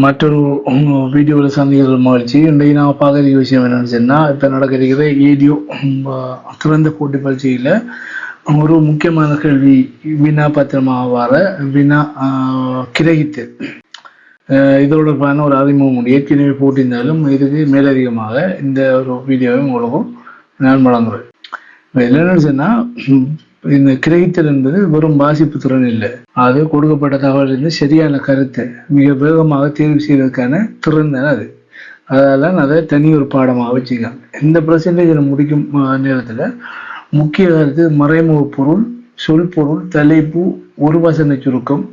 மற்றொரு வீடியோவில் சந்திக்கிற மகிழ்ச்சி. இன்றைக்கு நான் பார்க்குற விஷயம் என்னென்னு சொன்னால், இப்போ நடக்கிற ஏடியோ திறந்த போட்டி பரீட்சையில் ஒரு முக்கியமான கேள்வி வினா பத்திரமாக வர வினா கிரகித்து இதோட ஒரு அறிமுகம் ஏற்கனவே போட்டிருந்தாலும் இதுக்கு மேலதிகமாக இந்த ஒரு வீடியோவை உங்களுக்கும் நான் வழங்குறேன். என்னென்னு சொன்னால், இந்த கிரகித்தல் என்பது வெறும் வாசிப்பு திறன் இல்லை, அது கொடுக்கப்பட்ட தகவலிருந்து சரியான கருத்தை மிக வேகமாக தேர்வு செய்வதற்கான திறன் தானே அது. அதெல்லாம் அதை தனி ஒரு பாடமாக வச்சுக்காங்க. இந்த பர்சன்டேஜில் முடிக்கும் நேரத்தில் முக்கிய கருத்து மறைமுக பொருள், சொல் பொருள், தலைப்பு, ஒரு வசன சுருக்கம்,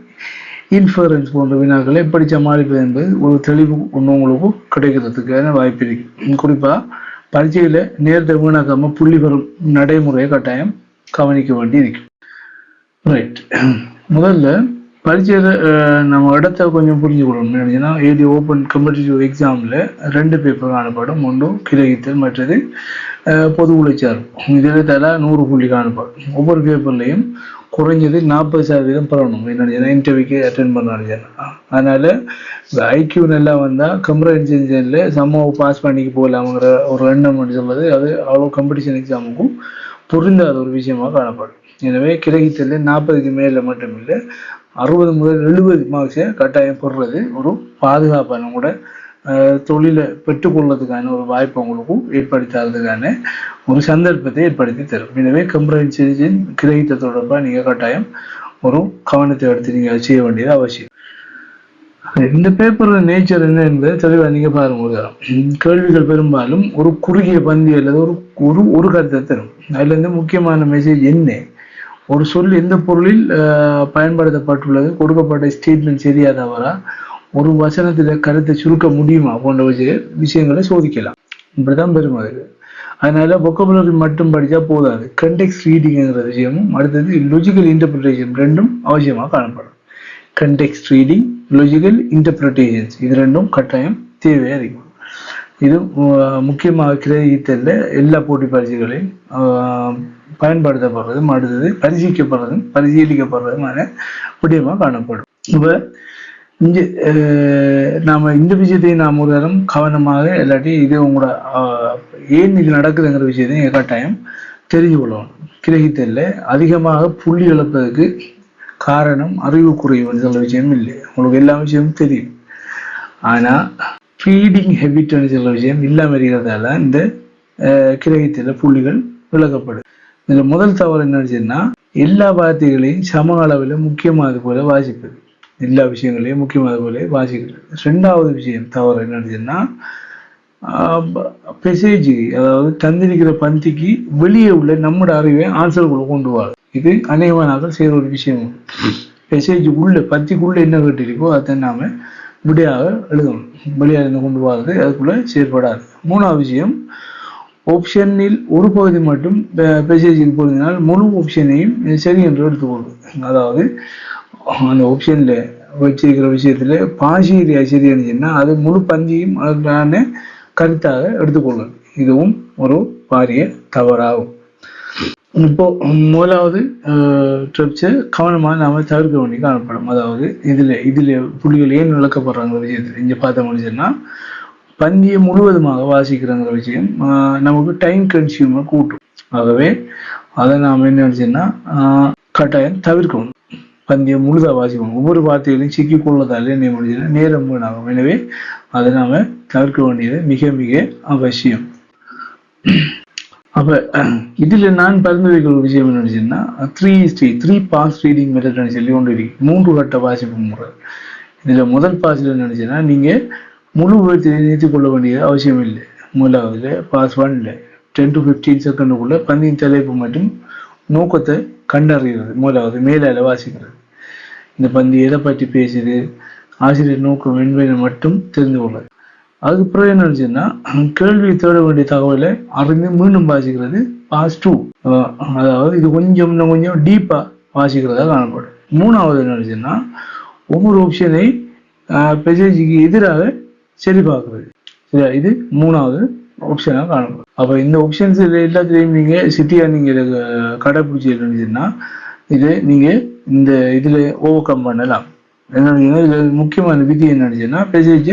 இன்ஃபரன்ஸ் போன்ற வினாக்களை எப்படி சமாளிப்பது என்பது ஒரு தெளிவு உங்களுக்கு கிடைக்கிறதுக்கான வாய்ப்பு இருக்கு. குறிப்பாக பரீட்சையில் நேரத்தை வீணாக்காமல் புள்ளி வரும் நடைமுறையை கட்டாயம் கவனிக்க வேண்டி இருக்கு. ரைட், முதல்ல பரீட்சையில் நம்ம இடத்த கொஞ்சம் புரிஞ்சு கொள்ளணும். என்னன்னா, ஏடி ஓப்பன் காம்படிட்டிவ் எக்ஸாமில் 2 பேப்பர் காணப்படும். ஒன்று கிரகித்தல், மற்றது பொது உழைச்சார்பு. இதில் தலா 100 புள்ளி காணப்படும். ஒவ்வொரு பேப்பர்லையும் குறைஞ்சது 40% பெறணும். என்ன இன்டர்வியூக்கு அட்டென்ட் பண்ணாங்க. அதனால ஐக்யூ நல்லா வந்தால் கம்ப்ரஹென்ஷனில் சம்மாவை பாஸ் பண்ணிக்கு போகலாமுங்கிற ஒரு எண்ணம் சொல்வது அது அவ்வளோ காம்படிஷன் எக்ஸாமுக்கும் பொருந்தாத ஒரு விஷயமாக காணப்படும். எனவே கிரகித்தல் 40க்கு மேலே மட்டும் இல்லை, 60 முதல் 70 மார்க்ஸை கட்டாயம் பெறுறது ஒரு பாதுகாப்பான கூட தொழிலை பெற்றுக்கொள்வதற்கான ஒரு வாய்ப்பு உங்களுக்கும் ஏற்படுத்தி தரதுக்கான ஒரு சந்தர்ப்பத்தை ஏற்படுத்தி தரும். எனவே கம்ப்ரஹென்ஷன் கிரகித்த தொடர்பாக நீங்கள் கட்டாயம் ஒரு கவனத்தை எடுத்து நீங்கள் செய்ய வேண்டியது அவசியம். இந்த பேப்பரோட நேச்சர் என்ன என்பதை தெளிவாக நீங்கள் பாருங்க. ஒரு கேள்விகள் பெரும்பாலும் ஒரு குறுகிய பந்தி அல்லது ஒரு கருத்தை தரும். அதுலேருந்து முக்கியமான மெசேஜ் என்ன, ஒரு சொல் எந்த பொருளில் பயன்படுத்தப்பட்டுள்ளது, கொடுக்கப்பட்ட ஸ்டேட்மெண்ட் சரியா தவறா, ஒரு வசனத்தில் கருத்தை சுருக்க முடியுமா போன்ற விஷயங்களை சோதிக்கலாம். இப்படிதான் பெரும் அது. அதனால வொக்கபுலரி மட்டும் படித்தா போதாது, கண்டெக்ஸ்ட் ரீடிங்ங்கிற விஷயமும் அடுத்தது லாஜிக்கல் இன்டர்பிரிட்டேஷன் ரெண்டும் அவசியமாக காணப்படும். கண்டெக்ஸ்ட் ரீடிங், லாஜிக்கல் இன்டர்பிரிட்டேஷன்ஸ் இது ரெண்டும் கட்டாயம் தேவையாக இருக்கும். இது முக்கியமாக கிரகித்தல்ல எல்லா போட்டி பரீட்சைகளையும் பயன்படுத்தப்படுறதும் அடுத்தது பரிசீலிக்கப்படுறதுமான விடயமாக காணப்படும். இப்போ நாம இந்த விஷயத்தையும் நாம் ஒரு தரம் கவனமாக இல்லாட்டி இது உங்களோட ஏன் இது நடக்குதுங்கிற விஷயத்தையும் கட்டாயம் தெரிஞ்சு கொள்ளணும். கிரகித்தல்ல அதிகமாக புள்ளி இழப்பதற்கு காரணம் அறிவு குறைவுன்னு சொல்ல விஷயம் இல்லை, உங்களுக்கு எல்லா விஷயமும் தெரியும். ஆனா ஃபீடிங் ஹெபிட்னு சொல்ல விஷயம் இல்லாமல் இருக்கிறதால இந்த கிரகித்தல புள்ளிகள் விளக்கப்படும். இதுல முதல் தவறு என்னச்சுன்னா, எல்லா வார்த்தைகளையும் சம அளவில் முக்கியமானது போல வாசிப்பது, எல்லா விஷயங்களையும் முக்கியமானது போல வாசிக்கிறது. 2வது விஷயம் தவறு என்னச்சுன்னா, மெசேஜ் அதாவது தந்திருக்கிற பந்திக்கு வெளியே உள்ள நம்மளோட அறிவை ஆன்சருக்குள்ள கொண்டு வரும். இது அநேகமாக செய்கிற ஒரு விஷயம். மெசேஜ் உள்ள பத்திக்குள்ள என்ன கேட்டிருக்கோ அதை நாம விடையாக எழுதணும். வெளியாக இருந்து கொண்டு வர்றது அதுக்குள்ள செயற்படாது. 3வது விஷயம், ஆப்ஷனில் ஒரு பகுதி மட்டும் மெசேஜுக்கு பொருந்தினால் முழு ஆப்ஷனையும் சரி என்று எடுத்துக்கொள்வது. அதாவது அந்த ஆப்ஷன்ல வச்சிருக்கிற விஷயத்துல பாசிரியா சரி இருந்துச்சுன்னா அது முழு பந்தியும் அதற்கான கருத்தாக எடுத்துக்கொள்வது. இதுவும் ஒரு பாரிய தவறாகும். இப்போ முதலாவது ட்ரிப்ஸை கவனமாக நாம தவிர்க்க வேண்டி காணப்படும். அதாவது இதுல புள்ளிகள் ஏன் விளக்கப்படுறாங்கிற விஷயத்துல இங்க பார்த்த முடிச்சுன்னா, பந்தியை முழுவதுமாக வாசிக்கிறங்கிற விஷயம் நமக்கு டைம் கன்சியூமர் கூட்டும். ஆகவே அதை நாம் என்ன நினைச்சோன்னா கட்டாயம் தவிர்க்கணும். பந்தியை முழுதாக வாசிக்கணும். ஒவ்வொரு வார்த்தைகளையும் சிக்கிக்கொள்ளதால என்ன முடிச்சுன்னா நேரம் வீணாகும். எனவே அதை நாம தவிர்க்க வேண்டியது மிக மிக அவசியம். அப்ப இதுல நான் பரிந்துரைக்கிற ஒரு விஷயம் என்னச்சுன்னா 3 பாஸ் ரீடிங் மெத்தட் சொல்லி ஒன்று இருக்கு. 3 கட்ட வாசிப்பு முறை. இதுல முதல் பாஸ்ல நினைச்சுன்னா நீங்க முழு விவரத்தை நிறுத்திக் கொள்ள வேண்டியது அவசியம் இல்லை. முதலாவதுல பாஸ் 1ல 10 to 15 செகண்டுக்குள்ள பந்தியின் தலைப்பு மற்றும் நோக்கத்தை கண்டறிகிறது. முதலாவது மேலால வாசிக்கிறது. இந்த பந்தி எதை பற்றி பேசுது, ஆசிரியர் நோக்கம் என்பதை மட்டும் தெரிந்து கொள்வது. அதுக்கு பிறகு என்ன நினைச்சுன்னா, கேள்வியை தேட வேண்டிய தகவலை அறிந்து மீண்டும் வாசிக்கிறது பாஸ் 2. அதாவது இது கொஞ்சம் டீப்பா வாசிக்கிறதா காணப்படும். 3வது என்ன நினைச்சுன்னா, ஒவ்வொரு ஆப்ஷனை மெசேஜுக்கு எதிராக சரி பார்க்கறது. சரியா, இது 3வது ஆப்ஷனாக காணப்படும். அப்ப இந்த ஆப்ஷன்ஸ் எல்லாத்துலேயும் நீங்க சிட்டியா நீங்க கடைபிடிச்சு இருந்துச்சுன்னா இது நீங்க இந்த இதுல ஓவர் கம் பண்ணலாம். என்னன்னா இதில் முக்கியமான விதி என்னச்சுன்னா பேசேஜ்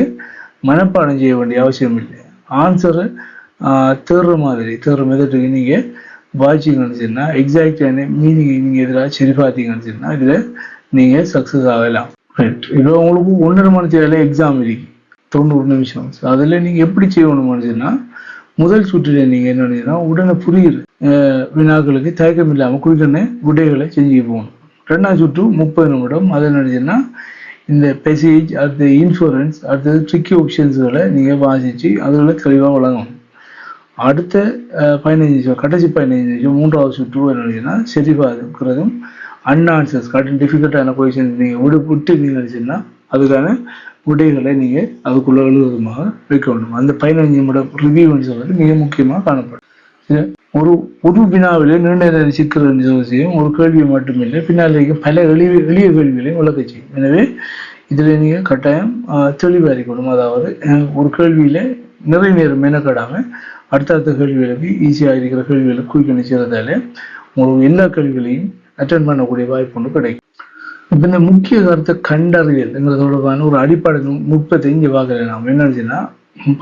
மனப்பாடம் செய்ய வேண்டிய அவசியம் இல்லை. ஆன்சரு தேர்ற மெத்தட்டுக்கு நீங்கள் வாட்சிங்கன்னு சொன்னா எக்ஸாக்டான மீனிங் நீங்கள் எதிராக சரி பார்த்தீங்கன்னு சொன்னா இதில் நீங்கள் சக்ஸஸ் ஆகலாம். ரைட். இப்போ உங்களுக்கு 1.5 மணி நேரம் எக்ஸாம் இருக்கு, 90 நிமிஷம். அதில் நீங்கள் எப்படி செய்யணும்னு சொன்னா முதல் சுற்றில நீங்கள் என்னன்னா உடனே புரியுது வினாக்களுக்கு தயக்கம் இல்லாமல் குயிக்கன்னு விடைகளை செஞ்சு போகணும். 2ஆவது சுற்று 30 நிமிடம். அது என்னச்சுன்னா இந்த பேசேஜ் அடுத்த இன்ஃபரன்ஸ் அடுத்தது ட்ரிக்கி ஆப்ஷன்ஸ்களை நீங்கள் வாசித்து அதில் தெளிவாக வழங்கணும். அடுத்த 15 நிமிஷம் கடைசி 15 நிமிஷம் 3ஆவது சுற்று என்னச்சுன்னா சரி பார்க்கிறதும் அன்ஆன்சர்ஸ் டிஃபிகல்ட்டான கொஸ்டின் நீங்கள் விட்டு நீங்கள் நினச்சின்னா அதுக்கான விடைகளை நீங்கள் அதுக்குள்ள எழுதுவதுமாக வைக்கணும். அந்த 15 நிமிடம் ரிவ்யூன்னு சொல்றது மிக முக்கியமாக காணப்படும். ஒரு வினாவிலே நீண்ட சிக்கல் செய்யும் ஒரு கேள்வியை மட்டுமில்லை, பின்னாலேயும் பல எளிய கேள்விகளையும் விளக்க செய்யும். எனவே இதில் நீங்கள் கட்டாயம் தெளிவாக இருக்கணும். அதாவது ஒரு கேள்வியில நிறைய நேரம் மெனக்கடாமல் அடுத்தடுத்த கேள்விகளுக்கு ஈஸியாக இருக்கிற கேள்விகளுக்கு குயிக்கணி செய்கிறதால உங்களுக்கு எல்லா கேள்விகளையும் அட்டென்ட் பண்ணக்கூடிய வாய்ப்பு ஒன்று கிடைக்கும். இப்போ இந்த முக்கிய கருத்தை கண்டறியல் தொடர்பான ஒரு அடிப்படை நுட்பத்தை இங்கே பார்க்கல. நாம் என்னச்சுன்னா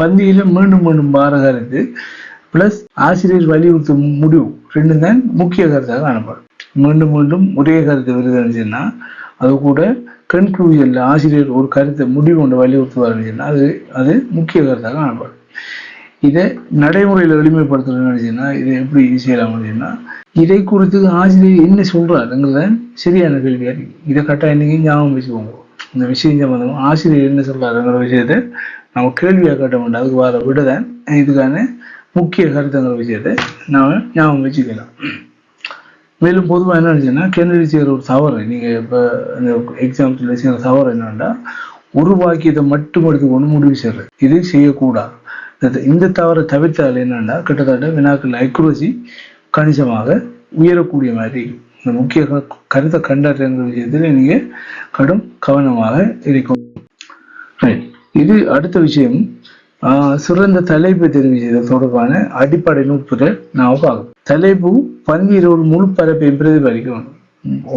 பந்தியில மீண்டும் பார கருத்து பிளஸ் ஆசிரியர் வலியுறுத்தும் முடிவு ரெண்டும் தான் முக்கிய கருத்தாக காணப்படும். மீண்டும் ஒரே கருத்து வருதுன்னா அது கூட கன்க்ளூஷன்ல ஆசிரியர் ஒரு கருத்தை முடிவு கொண்டு வலியுறுத்துவாருன்னா அது முக்கிய கருத்தாக காணப்படும். இதை நடைமுறையில் எளிமைப்படுத்துறதுன்னா இதை எப்படி செய்யலாம்னா இதை குறித்து ஆசிரியர் என்ன சொல்றாருங்கிறத சரியான கேள்வியா இருக்கு. இதை கட்டாயம் நீங்க ஞாபகம் வச்சுக்கோங்க. இந்த விஷயம் சம்பந்தமா ஆசிரியர் என்ன சொல்றாருங்கிற விஷயத்த நம்ம கேள்வியா கட்ட மாட்டோம். அதுக்கு வர விடதான் இதுக்கான முக்கிய கருத்துங்கிற விஷயத்த நாம ஞாபகம் வச்சுக்கலாம். மேலும் பொதுவாக என்ன நினைச்சுன்னா கேள்வி செய்கிற ஒரு தவறு நீங்க இப்போ இந்த எக்ஸாம்பிள் செய்கிற தவறு என்னன்னா ஒரு வாக்கியத்தை மட்டும் எடுத்துக்கொண்டு முடிவு செய்யறது. இது செய்யக்கூடாது. இந்த தவறை தவிர்த்தால் என்னன்னா கிட்டத்தட்ட வினாக்கள் அக்யூரசி கணிசமாக உயரக்கூடிய மாதிரி இந்த முக்கிய கருத்தை கண்டறிகிற விஷயத்துல நீங்க கடும் கவனமாக இருக்கும். இது அடுத்த விஷயம். சிறந்த தலைப்பை தெரிவு செய்தல் தொடர்பான அடிப்படை நுட்பத்தை நாம பார்க்கணும். தலைப்பு பந்தியில் ஒரு முழு பரப்பையும் பிரதிபலிக்கணும்.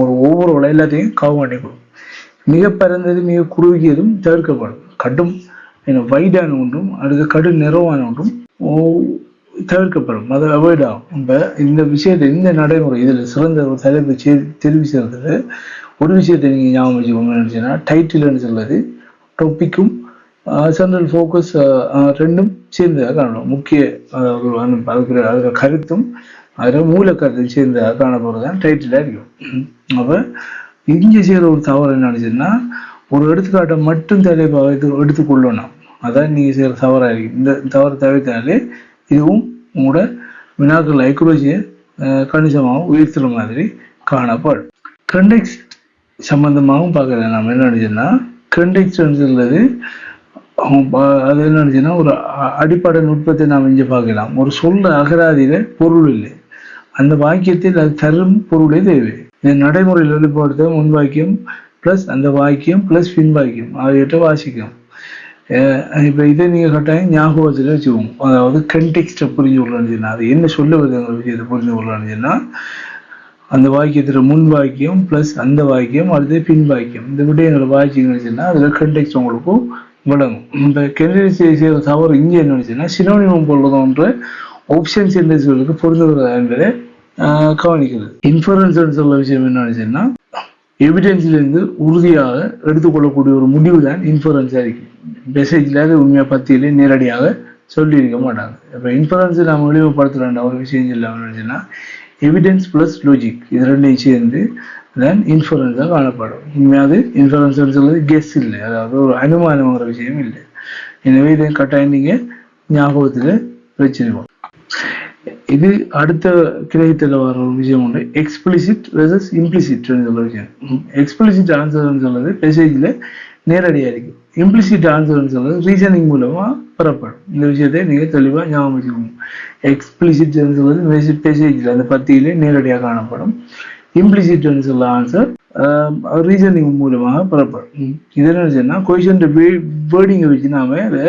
ஒவ்வொரு எல்லாத்தையும் கவனம் பண்ணிக்கணும். மிக பரந்தது மிக குறுகியதும் தவிர்க்கப்படும். கடும் வைடான ஒன்றும் அடுத்து கடும் நிறவான ஒன்றும் தவிர்க்கப்படும். அதை அவாய்ட் ஆகும். இப்போ இந்த விஷயத்தை இந்த நடைமுறை இதில் சிறந்த ஒரு தலைப்பு தெரிவு செய்யறதுல ஒரு விஷயத்தை நீங்கள் ஞாபகம் வச்சுக்கோங்க நினைச்சீங்கன்னா டைட்டில்னு சொல்றது டாபிக்கும் சென்ட்ரல் ஃபோக்கஸ் ரெண்டும் சேர்ந்ததாக காணணும். முக்கிய அதில் கருத்தும் அதில் மூல கருத்தும் சேர்ந்ததாக காணப்படுறது தான் டைட்டிலாக இருக்கும். அப்போ இங்கே செய்கிற ஒரு தவறு என்ன நினைச்சதுன்னா ஒரு எடுத்துக்காட்டை மட்டும் தலைப்பாக எடுத்துக்கொள்ளணும். அதான் நீங்கள் செய்கிற தவறாக இருக்கு. இந்த தவறு தவிர்த்தாலே இதுவும் உங்களோட வினாக்கள் அக்யூரசியை கணிசமாக உயர்த்துற மாதிரி காணப்படும். கண்டெக்ஸ்ட் சம்பந்தமாகவும் பார்க்கல. நம்ம என்ன நினைச்சோன்னா கண்டெக்ஸ்ட் சொல்றது அது என்ன நினைச்சுன்னா ஒரு அடிப்படை நுட்பத்தை நாம் இங்கே பார்க்கலாம். ஒரு சொல்ல அகராதியில பொருள் இல்லை, அந்த வாக்கியத்தில் அது தரும் பொருளே தேவை. இந்த நடைமுறையில் வெளிப்படுத்த முன் வாக்கியம் பிளஸ் அந்த வாக்கியம் பிளஸ் பின் வாக்கியம் ஆகியவற்றை வாசிக்கும். இப்போ இதை நீங்கள் கட்டாயம் ஞாபகத்தில் வச்சுக்கோங்க. அதாவது கண்டெக்ஸ்டை புரிஞ்சு கொள்ளணும்னா அது என்ன சொல்ல வருதுங்கிற விஷயத்தை புரிஞ்சு கொள்ளணும்னா அந்த வாக்கியத்தில் முன் வாக்கியம் பிளஸ் அந்த வாக்கியம் அடுத்து பின் வாக்கியம் இந்த விடயங்களை வாசிச்சுன்னா அதில் கண்டெக்ஸ்ட் உங்களுக்கும் விளங்கும். இந்த கெண்டெக்ஸ்ட் செய்கிற தவறு இங்கே என்ன நினைச்சுன்னா சினோனிமம் போடுறதுன்ற ஆப்ஷன் சென்டென்ஸ்களுக்கு பொருந்துகிறதா என்பதை கவனிக்கிறது. இன்ஃபரன்ஸ் சொல்ல விஷயம் என்ன நினைச்சுன்னா எவிடன்ஸ்ல இருந்து உறுதியாக எடுத்துக்கொள்ளக்கூடிய ஒரு முடிவு தான் இன்ஃபரன்ஸாக இருக்கு. மெசேஜ்ல அது உண்மையை பத்தியிலே நேரடியாக சொல்லி இருக்க மாட்டாங்க. இப்போ இன்ஃபரன்ஸ் நம்ம விளிவுபடுத்துகிற ஒரு விஷயம் இல்லாமல்னா எவிடன்ஸ் பிளஸ் லாஜிக் இது ரெண்டையும் சேர்ந்து தான் இன்ஃபரன்ஸாக காணப்படும். உண்மையாது இன்ஃபரன்ஸ் சொல்றது கெஸ் இல்லை, அதாவது ஒரு அனுமானங்கிற விஷயம் இல்லை. எனவே இதை கட்டாயம் நீங்க ஞாபகத்தில் வச்சிருக்கோம். இது அடுத்த கிரகத்தில் வர ஒரு விஷயம் உண்டு. எக்ஸ்பிளிசிட் வெர்சஸ் இம்ப்ளிசிட் சொல்ல விஷயம். எக்ஸ்பிளிசிட் ஆன்சர்னு சொல்றது மெசேஜ்ல நேரடியாக இருக்கு. இம்ப்ளிசிட் ஆன்சர்னு சொல்றது ரீசனிங் மூலமா பெறப்படும். இந்த விஷயத்தை நீங்க தெளிவாக ஞாபகம் வச்சுக்கோங்க. எக்ஸ்பிளிசிட் சொல்றது மெசேஜ்ல அந்த பத்தியிலே நேரடியாக காணப்படும். இம்ப்ளிசிட் சொல்ல ஆன்சர் ரீசனிங் மூலமாக பெறப்படும். இது என்ன சொன்னா கொஸ்டின் வேர்டிங்கை வச்சு நாம அதை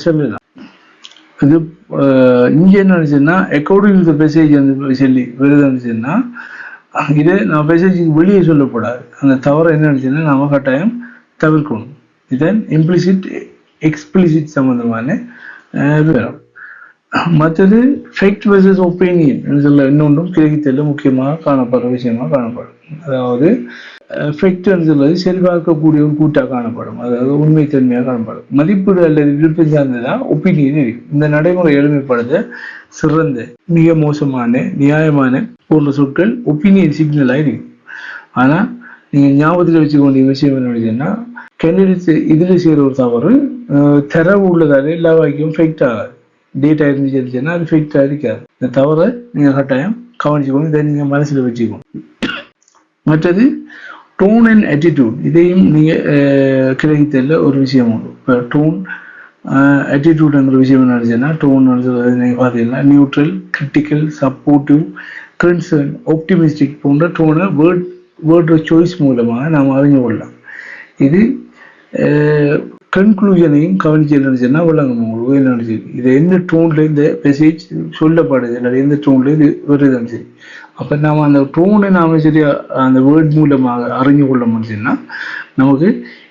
சொல்லலாம். இது இங்கே என்ன நினைச்சுன்னா அக்கார்டிங் டு மெசேஜ் வந்து சொல்லி வருதுன்னு சொன்னா இதை நான் மெசேஜுக்கு வெளியே சொல்லக்கூடாது. அந்த தவறு என்ன நினச்சுன்னா நம்ம கட்டாயம் தவிர்க்கணும். இதன் இம்ப்ளிசிட் எக்ஸ்பிளிசிட் சம்பந்தமான விவரம். மற்றது ஃபேக்ட் வெர்சஸ் ஒப்பீனியன் சொல்ல இன்னொன்றும் கிரகித்தல முக்கியமாக காணப்படுற விஷயமாக காணப்படும். அதாவது ஃபேக்ட் சொல்வது சரிபார்க்கக்கூடிய ஒரு கூட்டாக காணப்படும், அதாவது உண்மைத்தன்மையாக காணப்படும். மதிப்பீடு அல்லது விருப்பம் சார்ந்ததான் ஒப்பீனியன் இருக்கு. இந்த நடைமுறை எளிமைப்படுத்த சிறந்த மிக மோசமான நியாயமான போன்ற சொற்கள் ஒப்பீனியன் சிக்னலாக இருக்கு. ஆனால் நீங்கள் ஞாபகத்தில் வச்சுக்க வேண்டிய விஷயம் என்ன, கேண்டிடேட்ஸ் இதில் செய்கிற ஒரு தவறு தரவு உள்ளதால எல்லா வாக்கியம் ஃபேக்ட் ஆகாது. டேட்டா இருந்துச்சுன்னா அது ஃபேக்டாக இருக்காது. இந்த தவறை நீங்கள் கட்டாயம் கவனிச்சுக்கணும், இதை நீங்கள் மனசில் வச்சுக்கணும். மற்றது டோன் அண்ட் ஆட்டிடியூட், இதையும் நீங்கள் கிரகித்தல ஒரு விஷயம் உண்டு. இப்போ டோன் ஆட்டிடியூட்ங்கிற விஷயம் என்ன நினச்சுன்னா, டோன் நீங்கள் பார்த்தீங்கன்னா neutral, critical, supportive, concern, optimistic போன்ற டோனை வேர்ட் சாய்ஸ் மூலமாக நாம் அறிஞ்சு கொள்ளலாம். இது கன்க்ளூஷனையும் கவனிச்சு நினைச்சுன்னா விளங்கும் உங்களுக்கு என்ன நினைச்சு இது எந்த டோன்ல இந்த மெசேஜ் சொல்லப்படுது இல்லை எந்த டோன்ல இது வருதுன்னு சரி. அப்போ நாம் அந்த டோனை நாம் சரி அந்த வேர்ட் மூலமாக அறிஞ்சு கொள்ள முடிச்சுன்னா நமக்கு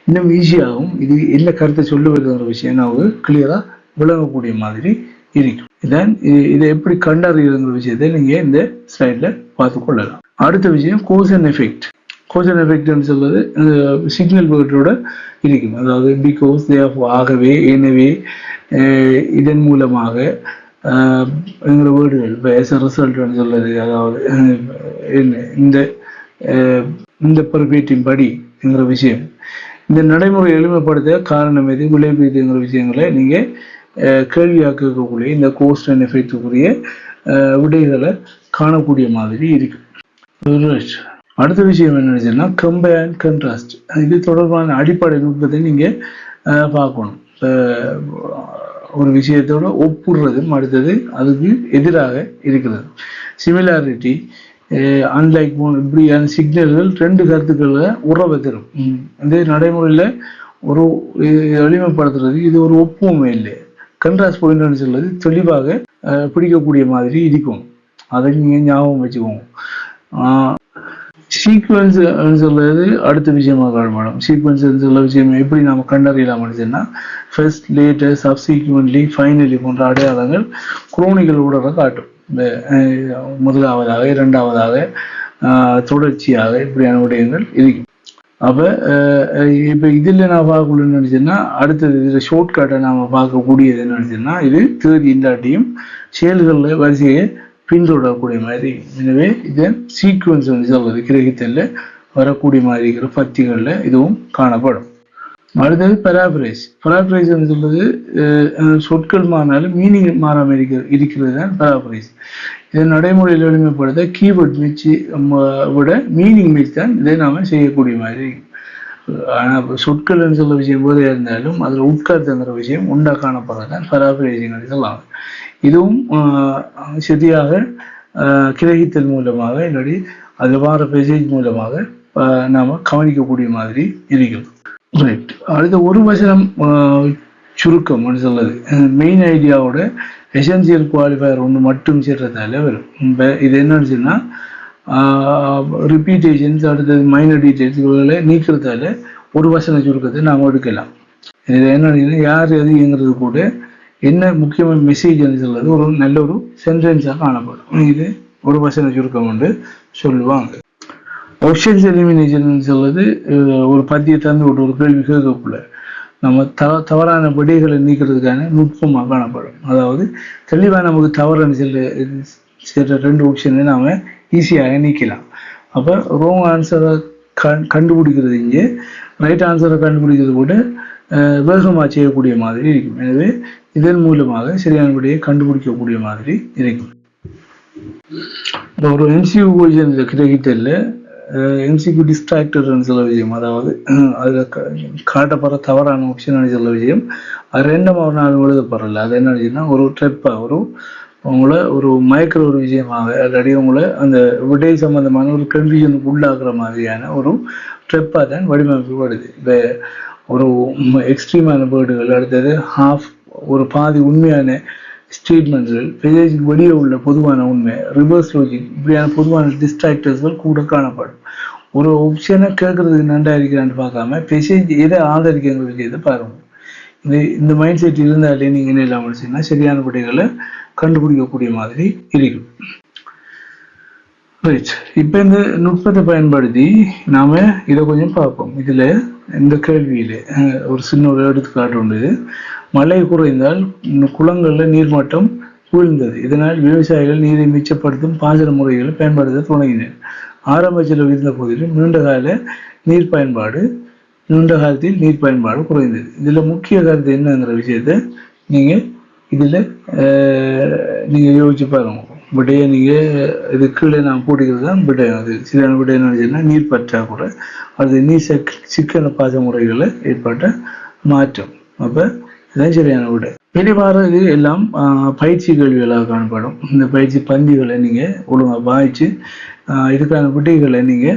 இன்னும் ஈஸியாகவும் இது என்ன கருத்தை சொல்ல வருதுங்கிற விஷயம் நமக்கு கிளியராக விளங்கக்கூடிய மாதிரி இருக்கும். இதான் இதை எப்படி கண்டறியுங்கிற விஷயத்தை நீங்கள் இந்த ஸ்லைடில் பார்த்து கொள்ளலாம். அடுத்த விஷயம் cause and effect. Cause and எஃபெக்ட்னு சொல்வது சிக்னல் வேர்டோட இருக்கும். அதாவது பிகாஸ், தேர்ஃபோர், ஆகவே, எனவே, இதன் மூலமாக என்கிற வேர்டுகள் இப்போ எஸ் ரிசல்ட்னு சொல்வது, அதாவது இந்த பர்பேட்டின் படி என்கிற விஷயம். இந்த நடைமுறை எளிமைப்படுத்த காரணம் எது, விளைவு எதுங்கிற விஷயங்களை நீங்கள் கேள்வியாக்கக்கூடிய இந்த கோஸ் அண்ட் எஃபெக்டுக்குரிய விடைகளை காணக்கூடிய மாதிரி இருக்கும். அடுத்த விஷயம் என்னன்னா கம்பேர் அண்ட் கண்ட்ராஸ்ட். இது தொடர்பான அடிப்படை நுட்பத்தை நீங்கள் பார்க்கணும். ஒரு விஷயத்தோட ஒப்புடுறதும் அடுத்தது அதுக்கு எதிராக இருக்கிறது. சிமிலாரிட்டி, அன்லைக் இப்படியான சிக்னல்கள் ரெண்டு கருத்துக்களை உறவை தரும். இந்த நடைமுறையில் ஒரு எளிமைப்படுத்துறது இது ஒரு ஒப்புமை இல்லை. கண்ட்ராஸ்ட் பாயிண்ட்னு சொல்றது தெளிவாக பிடிக்கக்கூடிய மாதிரி இருக்கும். அதை நீங்கள் ஞாபகம் வச்சுக்கோங்க. சீக்வன்ஸ் சொல்றது அடுத்த விஷயமாக காணப்படும். சீக்வன்ஸ் சொல்ல விஷயம் எப்படி நாம கண்டறியலாம் சொன்னா, ஃபர்ஸ்ட், லேட்டர், சப்சீக்வென்ட்லி, ஃபைனலி போன்ற அடையாளங்கள் குரோனிக்கல் ஊடக காட்டும். முதலாவதாக, இரண்டாவதாக, தொடர்ச்சியாக இப்படியான விடயங்கள் இருக்கும். அப்போ இப்போ இதில் நான் பார்க்கணும்னு நினச்சேன்னா அடுத்தது இதில் ஷார்ட்கட்டை நாம் பார்க்கக்கூடியது என்ன நினச்சேன்னா, இது தேதி இல்லாட்டியும் செயல்களில் வரிசையை பின்தொடரக்கூடிய மாதிரி. எனவே இதை சீக்வன்ஸ் சொல்வது கிரகித்தல்ல வரக்கூடிய மாதிரி இருக்கிற பத்திகளில் இதுவும் காணப்படும். அடுத்தது பராப்ரைஸ். பராப்ரைஸ் சொல்வது சொற்கள் மாறினாலும் மீனிங் மாறாமல் இருக்கிறது தான் பராப்ரைஸ். இதை நடைமுறையில் எளிமைப்படுத்த கீவேர்ட் மிச்சு விட மீனிங் மிச்சு தான் இதை நாம் செய்யக்கூடிய மாதிரி. ஆனால் சொற்கள்னு சொல்ல விஷயம் போதே இருந்தாலும் அதில் உட்கருத்துங்கிற விஷயம் உண்டா காணப்படுறது தான் பராப்ரைசிங் சொல்லலாம். இதுவும் சரியாக கிரகித்தல் மூலமாக இல்லாட்டி அது வார மெசேஜ் மூலமாக நாம் கவனிக்கக்கூடிய மாதிரி இருக்கும். ரைட். அடுத்த ஒரு வசனம் சுருக்கம் சொல்லுது மெயின் ஐடியாவோட எசென்சியல் குவாலிஃபயர் ஒன்று மட்டும் சேர்றதால வரும். இது என்னன்னு சொன்னால் ரிப்பீட்டேஷன்ஸ், அடுத்தது மைனர் டீட்டெயில்ஸ் இவர்களை நீக்கிறதால ஒரு வசன சுருக்கத்தை நாம் எடுக்கலாம். இது என்ன யார் எதுங்கிறது கூட என்ன முக்கியமான மெசேஜ் சொல்றது ஒரு நல்ல ஒரு சென்டென்ஸாக காணப்படும். இது ஒரு வசன சுருக்கம் கொண்டு சொல்லுவாங்க. ஆப்ஷன்ஸ் எலிமினேஷன் சொல்றது ஒரு பத்தியை தந்து விட்டு ஒரு கேள்வி கேட்கக்குள்ள நம்ம தவறான விடைகளை நீக்கிறதுக்கான நுட்பமாக காணப்படும். அதாவது தெளிவாக நமக்கு தவறான சில ரெண்டு ஆப்ஷனை நாம் ஈஸியாக நீக்கலாம். அப்போ ராங் ஆன்சரை கண்டுபிடிக்கிறது இங்கே ரைட் ஆன்சரை கண்டுபிடிக்கிறது கூட வேகமாக செய்யக்கூடிய மாதிரி இருக்கும். எனவே இதன் மூலமாக சரியான விடையை கண்டுபிடிக்கக்கூடிய மாதிரி இருக்கும். ஒரு எம்சிக்யூ கொஸ்டின் கிரகித்தல்ல எம்சிக்யூ டிஸ்ட்ராக்டர்னு சொல்ல விஷயம், அதாவது அதில் காட்டப்படுற தவறான ஆப்ஷன் சொல்ல விஷயம் அது ரெண்டும் ஒரு நாள் எழுதப்படல. அது என்ன விஷயம்னா ஒரு ட்ரெப்பாக உங்களை ஒரு மயக்கிற ஒரு விஷயமாக இல்லாட்டி உங்களை அந்த விடை சம்பந்தமான ஒரு கன்ஃபியூஷனுக்கு உள்ளாக்குற மாதிரியான ஒரு ட்ரெப்பாக தான் வடிவமைக்கப்படுது. இப்போ ஒரு எக்ஸ்ட்ரீமான வேர்டுகள், அடுத்தது ஹாஃப் ஒரு பாதி உண்மையான ஸ்டேட்மெண்ட்கள், பேஜுக்கு வெளியே உள்ள பொதுவான உண்மை, ரிவர்ஸ் லாஜிக், இப்படியான பொதுவான டிஸ்ட்ராக்டர்ஸ்கள் கூட காணப்படும். ஒரு ஆப்ஷனை கேட்கறதுக்கு நன்றா இருக்கிறான்னு பார்க்காம பேசேஜ் எதை ஆதரிக்கிற விஷயத்தை பாருங்க. இந்த மைண்ட் செட் இருந்தாலே நீங்க என்ன இல்லாமல் செய்யணும், சரியான விடைகளை கண்டுபிடிக்கக்கூடிய மாதிரி இருக்கும். ரைட், இப்போ இந்த நுட்பத்தை பயன்படுத்தி நாம இதை கொஞ்சம் பார்ப்போம். இதுல இந்த கேள்வியில ஒரு சின்ன ஒரு எடுத்துக்காட்டு உண்டு. மழை குறைந்தால் குளங்கள்ல நீர்மட்டம் வீழ்ந்தது. இதனால் விவசாயிகள் நீரை மிச்சப்படுத்தும் பாசன முறைகளை பயன்படுத்த தொடங்கினர். ஆரம்ப செலவு இருந்த போதிலும் நீண்ட காலத்தில் நீர் பயன்பாடு குறைந்தது. இதுல முக்கிய கருத்து என்னங்கிற விஷயத்த நீங்க யோசிச்சு பாருங்க. விடையை நீங்க இது கீழே நான் போட்டுக்கிறது தான் விடயம். அது சில விடை என்ன, நீர் பற்றாக்குறை, அது நீர் சிக்கன பாச முறைகளை ஏற்பட்ட மாற்றம். அப்ப இதுதான் சரியான விடை. வெளிவார இது எல்லாம் பயிற்சி கேள்விகளாக காணப்படும். இந்த பயிற்சி பந்திகளை நீங்க ஒழுங்கா வாய்ச்சு இதுக்கான விடைகளை நீங்க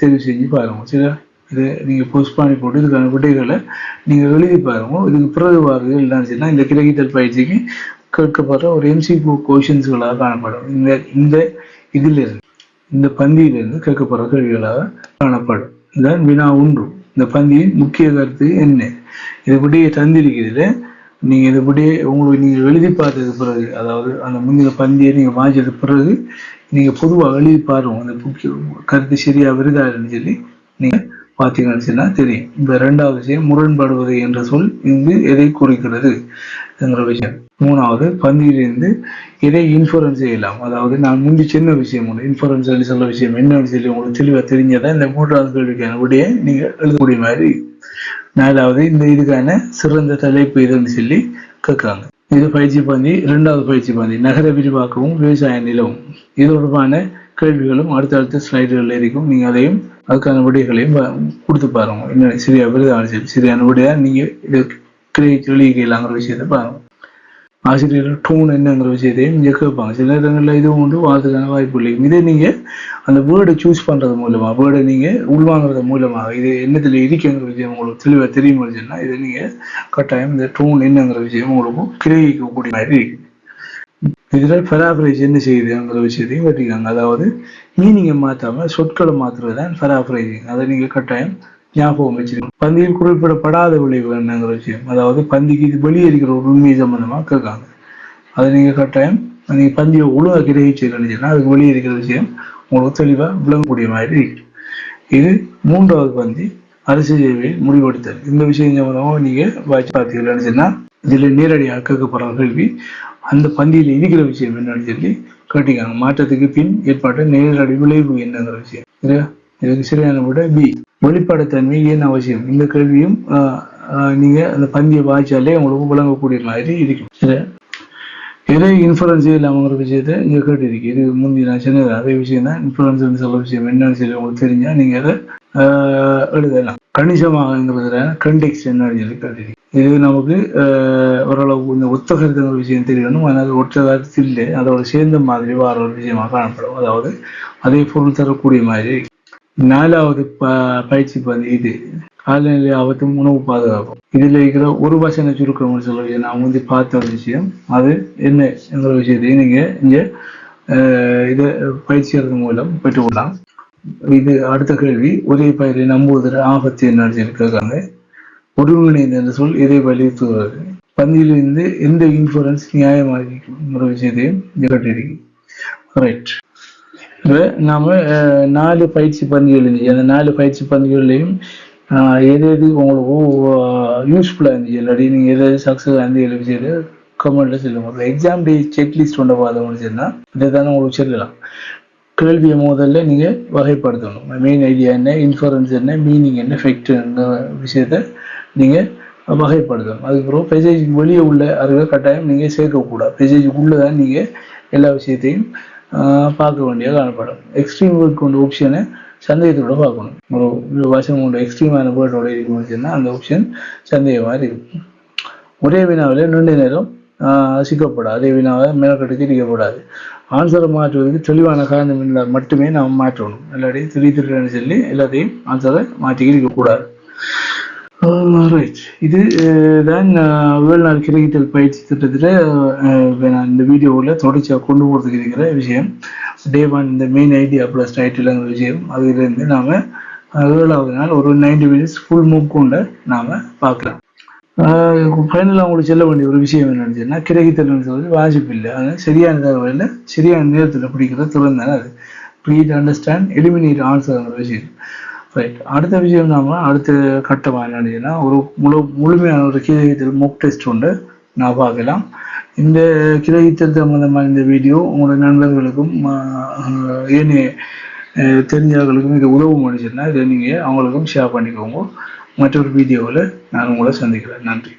தெரிவு செஞ்சு பாருங்க. இது நீங்க போஸ்ட் பண்ணி போட்டு இதுக்கான விடைகளை நீங்க எழுதி பாருங்க. இதுக்கு பிறகு வாரது இல்லைன்னு இந்த கிரகித்தல் பயிற்சிக்கு கேட்கப்படுற ஒரு MCQ கொஷின்ஸ்களாக காணப்படும். இந்த பந்தியிலிருந்து கேட்கப்படுற கேள்விகளாக காணப்படும். இதுதான் வினா 1. இந்த பந்தியின் முக்கிய கருத்து என்ன? இது விடையை தந்திருக்கிறதுல நீங்க இதை விடையை உங்களுக்கு நீங்க எழுதி பார்த்தது பிறகு, அதாவது அந்த முந்தின பந்தியை நீங்க வாங்கிச்சது பிறகு நீங்க பொதுவாக எழுதி பாருங்க. அந்த முக்கிய கருத்து சரியா வருதான்னு சொல்லி நீங்க பார்த்தீங்கன்னு சொன்னா தெரியும். இந்த 2வது விஷயம், முரண்படுவது என்ற சொல் இங்கு எதை குறிக்கிறது என்கிற விஷயம். 3வது, பந்தியிலிருந்து எதை இன்ஃபரன்ஸ் செய்யலாம். அதாவது நான் முந்தி சின்ன விஷயம் இன்ஃபரன்ஸ் சொல்ல விஷயம் என்னன்னு சொல்லி உங்களுக்கு தெளிவா தெரிஞ்சதான் இந்த 3வது கேள்விக்கான விடையை நீங்க எழுதக்கூடிய மாதிரி. 4வது, இந்த இதுக்கான சிறந்த தலைப்பு இதுன்னு சொல்லி கேட்கறாங்க. இது பயிற்சி பந்தி. 2வது பயிற்சி பந்தி, நகர விரிவாக்கவும் விவசாய நிலவும். இது தொடர்பான கேள்விகளும் அடுத்தடுத்த ஸ்லைடுகள் இருக்கும். நீங்க அதையும் அதுக்கான விடைகளையும் கொடுத்து பாருங்க. என்ன சரியா விருதான சரியான விடையா நீங்க இது எழுதிக்கலாங்கிற விஷயத்த பாருங்க. ஆசிரியர்கள் டோன் என்னங்கிற விஷயத்தையும் இங்க கேட்பாங்க. சில நேரங்களில் இது உண்டு, வாழ்த்துக்கான வாய்ப்பு இல்லை. இதே நீங்க அந்த வேர்டை சூஸ் பண்றது மூலமா, வேர்டை நீங்க உள்வாங்கிறது மூலமாக இது என்னத்துல இருக்குங்கிற விஷயம் உங்களுக்கு தெளிவா தெரியும் சொன்னா இதை நீங்க கட்டாயம் இந்த டோன் என்னங்கிற விஷயம் உங்களுக்கு கிரகிக்கக்கூடிய மாதிரி இருக்கு. இதுல பெராஃப்ரேஸ் என்ன செய்யுதுங்கிற விஷயத்தையும் கட்டிக்காங்க. அதாவது மீனிங்கை மாத்தாம சொற்களை மாத்துறது தான் பெராஃப்ரைசிங். அதை நீங்க கட்டாயம் ஞாபகம் வச்சிருக்கணும். பந்தியில் குறிப்பிடப்படாத விளைவு என்னங்கிற விஷயம், அதாவது பந்திக்கு இது வெளியே இருக்கிற ஒரு உண்மை சம்பந்தமா கேட்காங்க. அதை நீங்க கட்டாயம் நீங்க பந்தியை ஒழுங்கா கிரகிச்சுன்னா அதுக்கு வெளியே இருக்கிற விஷயம் உங்களுக்கு தெளிவா விளங்கக்கூடிய மாதிரி இருக்கு. இது 3வது பந்தி, அரசு சேவையில் முடிவெடுத்தல். இந்த விஷயம் சம்பந்தமாக நீங்க வாய்ச்சி பார்த்தீங்கன்னு சொன்னா இதுல நேரடியாக கேட்கப்படுற கேள்வி அந்த பந்தியில் இருக்கிற விஷயம் என்னன்னு சொல்லி கேட்டிருக்காங்க. மாற்றத்துக்கு பின் ஏற்பட்ட நேரடி விளைவு என்னங்கிற விஷயம். இதுக்கு சரியான விட பி, வெளிப்பாடுத்தன்மை ஏன் அவசியம். இந்த கேள்வியும் நீங்க அந்த பந்தியை வாய்ச்சாலே உங்களுக்கு விளங்கக்கூடிய மாதிரி இருக்கும். சரி, எதை இன்ஃபுளுன்ஸ் இல்லாமங்கிற விஷயத்த இங்க கேட்டிருக்கு. இது முந்தி நான் சொன்னது அதே விஷயம் தான். இன்ஃபுளுன்ஸ் சொல்ல விஷயம் என்னன்னு சொல்லி உங்களுக்கு தெரிஞ்சா நீங்க அதை எழுதலாம். கணிசமாகங்கிறதுல கண்டெக்ஸ்ட் என்னன்னு சொல்லி கேட்டிருக்கு. இது நமக்கு ஓரளவு இந்த ஒத்த கருத்துங்கிற விஷயம் தெரியணும். ஆனால் ஒற்ற கருத்து இல்லை, அதோட சேர்ந்த மாதிரி வர ஒரு விஷயமாக காணப்படும். அதாவது அதே பொருள் தரக்கூடிய மாதிரி. 4வது பயிற்சி பந்தி, இது காலநிலை ஆபத்தும் உணவு பாதுகாப்பும். இதுல இருக்கிற ஒரு வசன சுருக்கம்னு சொல்ல நான் வந்து பார்த்த ஒரு விஷயம் அது என்னங்கிற விஷயத்தையும் நீங்க இங்க இதை பயிற்சியறது மூலம் பெற்றுக்கொள்ளலாம். இது அடுத்த கேள்வி, ஒரே பயிரை நம்புவதில் ஆபத்து என்னன்னு சொல்லி கேட்காங்க. ஒருங்கிணைந்த என்ற சொல் எதை வலியுறுத்துகிறது. பந்தியிலிருந்து எந்த இன்ஃபுளுன்ஸ் நியாயமாகிற விஷயத்தையும் இங்க கட்டிருக்கு. ரைட், இப்போ நாம 4 பயிற்சி பந்திகள் இருந்துச்சு. அந்த 4 பயிற்சி பந்திகள்லையும் எது உங்களுக்கு யூஸ்ஃபுல்லா இருந்துச்சு, இல்லாட்டி நீங்க எது சக்ஸஸ் ஆனது விஷயத்த கமெண்ட்ல சொல்லுங்க. எக்ஸாம் டே செக்லிஸ்ட் கொண்டு பார்த்தோம்னு சொன்னா இதை தானே உங்களுக்கு சொல்லலாம். கேள்வியை முதல்ல நீங்க வகைப்படுத்தணும். மெயின் ஐடியா என்ன, இன்ஃபுளுன்ஸ் என்ன, மீனிங் என்ன, ஃபேக்ட் என்ன விஷயத்த நீங்க வகைப்படுத்தணும். அதுக்கப்புறம் பேஜேஜுக்கு வெளியே உள்ள அறிவை கட்டாயம் நீங்க சேர்க்கக்கூடாது. பேஜேஜுக்கு உள்ளதான் நீங்க எல்லா விஷயத்தையும் பார்க்க வேண்டிய காணப்படும். எக்ஸ்ட்ரீம் வேர்ட் கொண்ட ஆப்ஷனை சந்தேகத்தோட பார்க்கணும். ஒரு வருஷம் கொண்ட எக்ஸ்ட்ரீமான வேர்டோட இருக்குன்னு அந்த ஆப்ஷன் சந்தேகமாக இருக்கும். ஒரே வினாவில் நீண்ட நேரம் சிக்கப்படாது. அதே வினாவை மேலக்கட்டு திரிக்கப்படாது. ஆன்சரை மாற்றுவதற்கு தெளிவான காரணம் இருந்தால் மட்டுமே நாம் மாற்றணும். இல்லாட்டி திடீர்னு சொல்லி எல்லாத்தையும் ஆன்சரை மாற்றிக்க இருக்கக்கூடாது. ரைட். இது தான் வேள்நாள் கிரகித்தல் பயிற்சி திட்டத்தில் நான் இந்த வீடியோவில் தொடர்ச்சியாக கொண்டு போகிறதுக்கு இருக்கிற விஷயம். டே 1 இந்த மெயின் ஐடியா ப்ளஸ் டைட்டிலுங்கிற விஷயம். அதிலிருந்து நாம் 7வது நாள் ஒரு 90 மினிட்ஸ் ஃபுல் மூவ் கொண்டு நாம் பார்க்கலாம். ஃபைனலாக அவங்களுக்கு சொல்ல வேண்டிய ஒரு விஷயம் என்னன்னு சொன்னால், கிரகித்தல் சொல்லி வாசிப்பு இல்லை. அதனால் சரியான தகவலில் சரியான நேரத்தில் பிடிக்கிற திறன் தானே அது. ரீட், அண்டர்ஸ்டாண்ட், எலிமினேட் ஆன்சர்ங்கிற விஷயம். ரைட். அடுத்த விஷயம் அடுத்த கட்டமாக என்னன்னா ஒரு முழுமையான ஒரு கிரகித்தல் மொக் டெஸ்ட் உண்டு, நான் பார்க்கலாம். இந்த கிரகித்தல் சம்பந்தமான இந்த வீடியோ உங்களோட நண்பர்களுக்கும் ஏனைய தெரிஞ்சவர்களுக்கும் இது உதவும் முடிச்சுன்னா இதை நீங்கள் அவங்களுக்கும் ஷேர் பண்ணிக்கோங்க. மற்றொரு வீடியோவில் நான் உங்களை சந்திக்கிறேன். நன்றி.